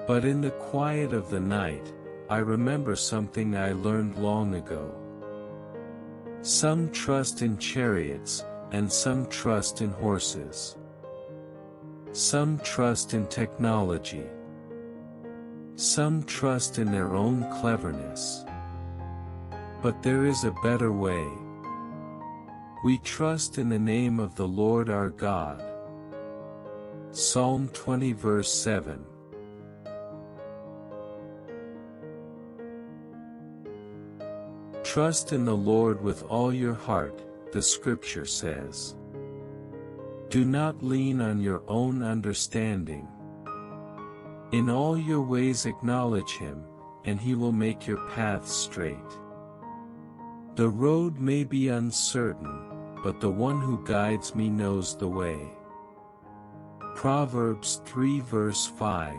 But in the quiet of the night, I remember something I learned long ago. Some trust in chariots, and some trust in horses. Some trust in technology. Some trust in their own cleverness. But there is a better way. We trust in the name of the Lord our God. Psalm 20 verse 7. Trust in the Lord with all your heart, the scripture says. Do not lean on your own understanding. In all your ways acknowledge him, and he will make your paths straight. The road may be uncertain, but the one who guides me knows the way. Proverbs 3 verse 5.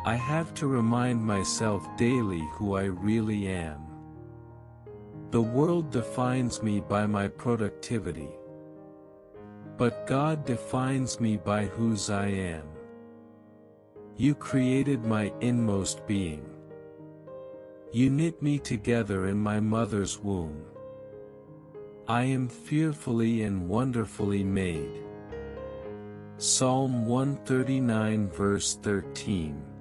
I have to remind myself daily who I really am. The world defines me by my productivity. But God defines me by whose I am. You created my inmost being. You knit me together in my mother's womb. I am fearfully and wonderfully made. Psalm 139 verse 13.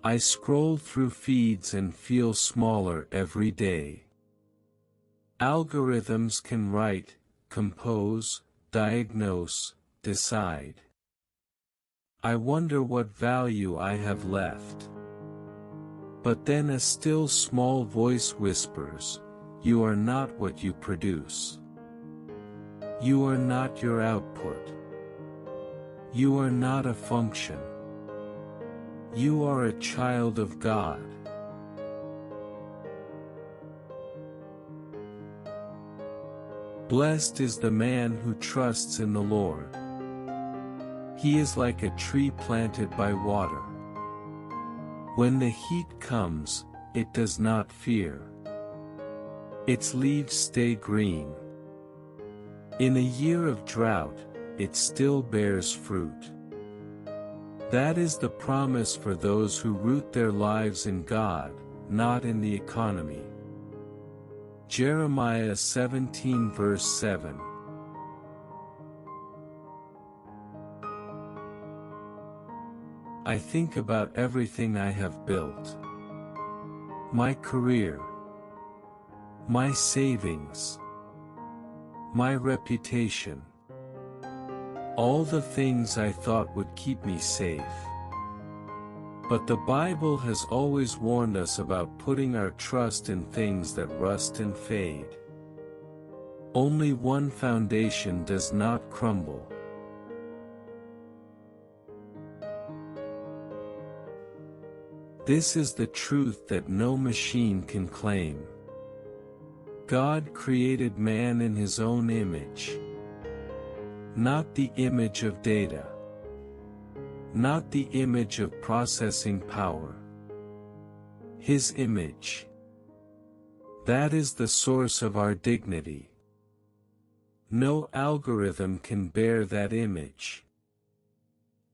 I scroll through feeds and feel smaller every day. Algorithms can write, compose, diagnose, decide. I wonder what value I have left. But then a still small voice whispers, you are not what you produce. You are not your output. You are not a function. You are a child of God. Blessed is the man who trusts in the Lord. He is like a tree planted by water. When the heat comes, it does not fear. Its leaves stay green. In a year of drought, it still bears fruit. That is the promise for those who root their lives in God, not in the economy. Jeremiah 17 verse 7. I think about everything I have built. My career. My savings. My reputation. All the things I thought would keep me safe. But the Bible has always warned us about putting our trust in things that rust and fade. Only one foundation does not crumble. This is the truth that no machine can claim. God created man in his own image. Not the image of data. Not the image of processing power. His image. That is the source of our dignity. No algorithm can bear that image.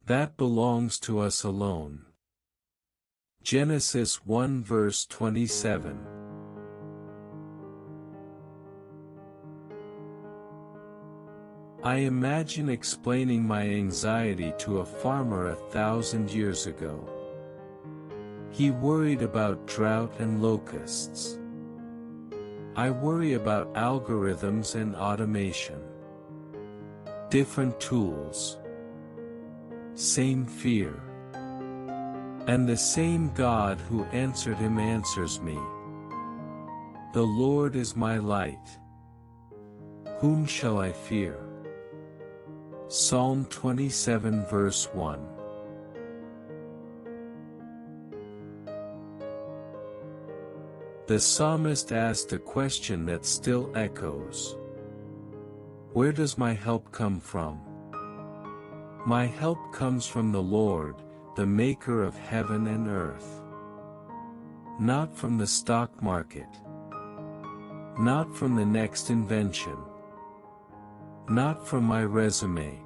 That belongs to us alone. Genesis 1 verse 27. I imagine explaining my anxiety to a farmer 1,000 years ago. He worried about drought and locusts. I worry about algorithms and automation. Different tools. Same fear. And the same God who answered him answers me. The Lord is my light. Whom shall I fear? Psalm 27 verse 1. The psalmist asked a question that still echoes. Where does my help come from? My help comes from the Lord, the maker of heaven and earth. Not from the stock market. Not from the next invention. Not from my resume.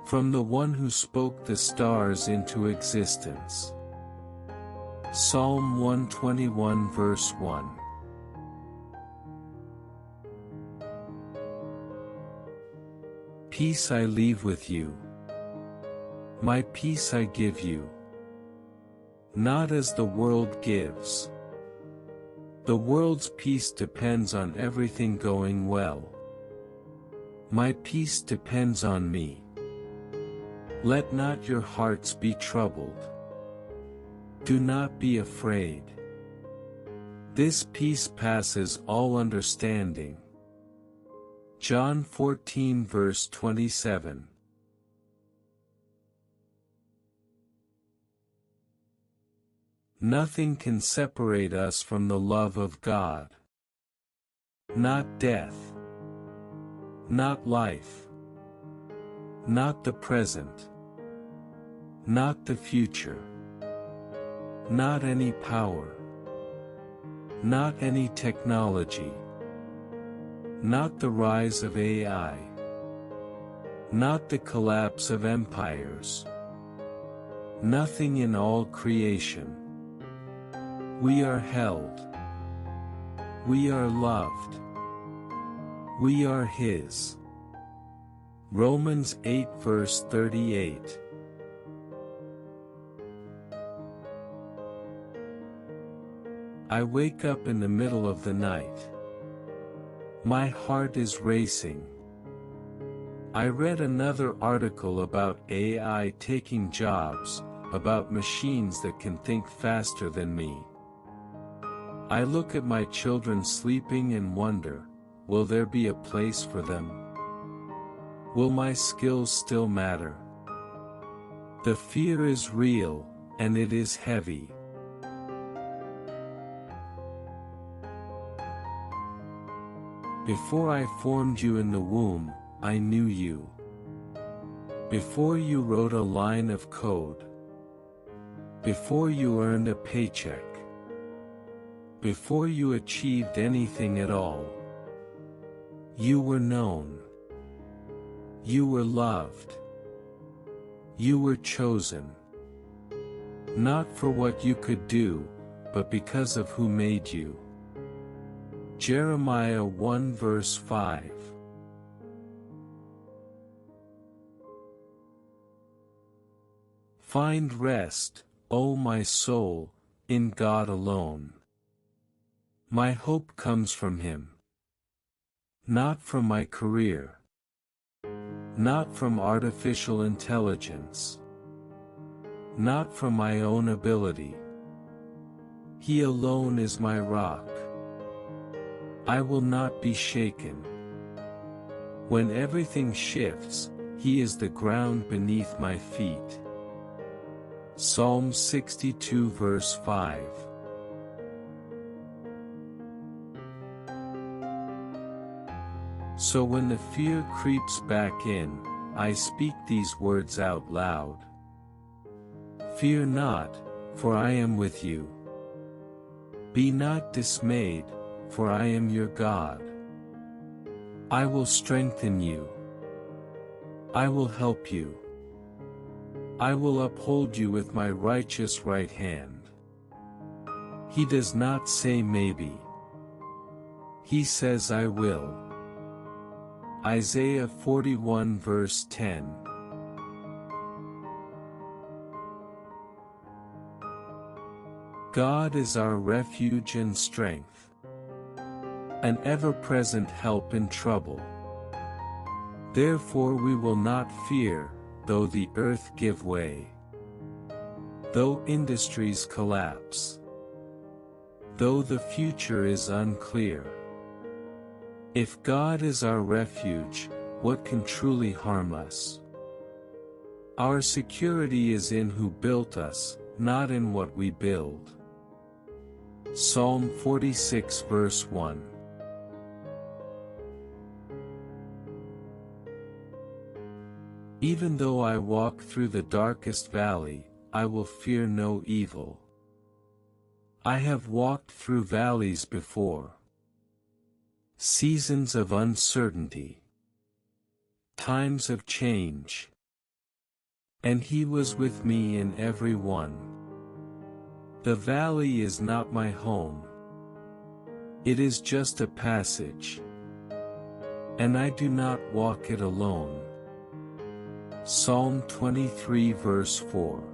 From the one who spoke the stars into existence. Psalm 121 verse 1. Peace I leave with you. My peace I give you. Not as the world gives. The world's peace depends on everything going well. My peace depends on me. Let not your hearts be troubled. Do not be afraid. This peace passes all understanding. John 14 verse 27. Nothing can separate us from the love of God. Not death. Not life. Not the present. Not the future. Not any power. Not any technology. Not the rise of AI. Not the collapse of empires. Nothing in all creation. We are held. We are loved. We are His. Romans 8 verse 38. I wake up in the middle of the night. My heart is racing. I read another article about AI taking jobs, about machines that can think faster than me. I look at my children sleeping and wonder, will there be a place for them? Will my skills still matter? The fear is real, and it is heavy. Before I formed you in the womb, I knew you. Before you wrote a line of code. Before you earned a paycheck. Before you achieved anything at all. You were known. You were loved. You were chosen. Not for what you could do, but because of who made you. Jeremiah 1 verse 5. Find rest, O my soul, in God alone. My hope comes from Him. Not from my career. Not from artificial intelligence. Not from my own ability. He alone is my rock. I will not be shaken. When everything shifts, He is the ground beneath my feet. Psalm 62 verse 5. So when the fear creeps back in, I speak these words out loud. Fear not, for I am with you. Be not dismayed, for I am your God. I will strengthen you. I will help you. I will uphold you with my righteous right hand. He does not say maybe. He says I will. Isaiah 41 verse 10. God is our refuge and strength, an ever-present help in trouble. Therefore we will not fear, though the earth give way, though industries collapse, though the future is unclear. If God is our refuge, what can truly harm us? Our security is in who built us, not in what we build. Psalm 46 verse 1. Even though I walk through the darkest valley, I will fear no evil. I have walked through valleys before. Seasons of uncertainty. Times of change. And he was with me in every one. The valley is not my home. It is just a passage. And I do not walk it alone. Psalm 23 verse 4.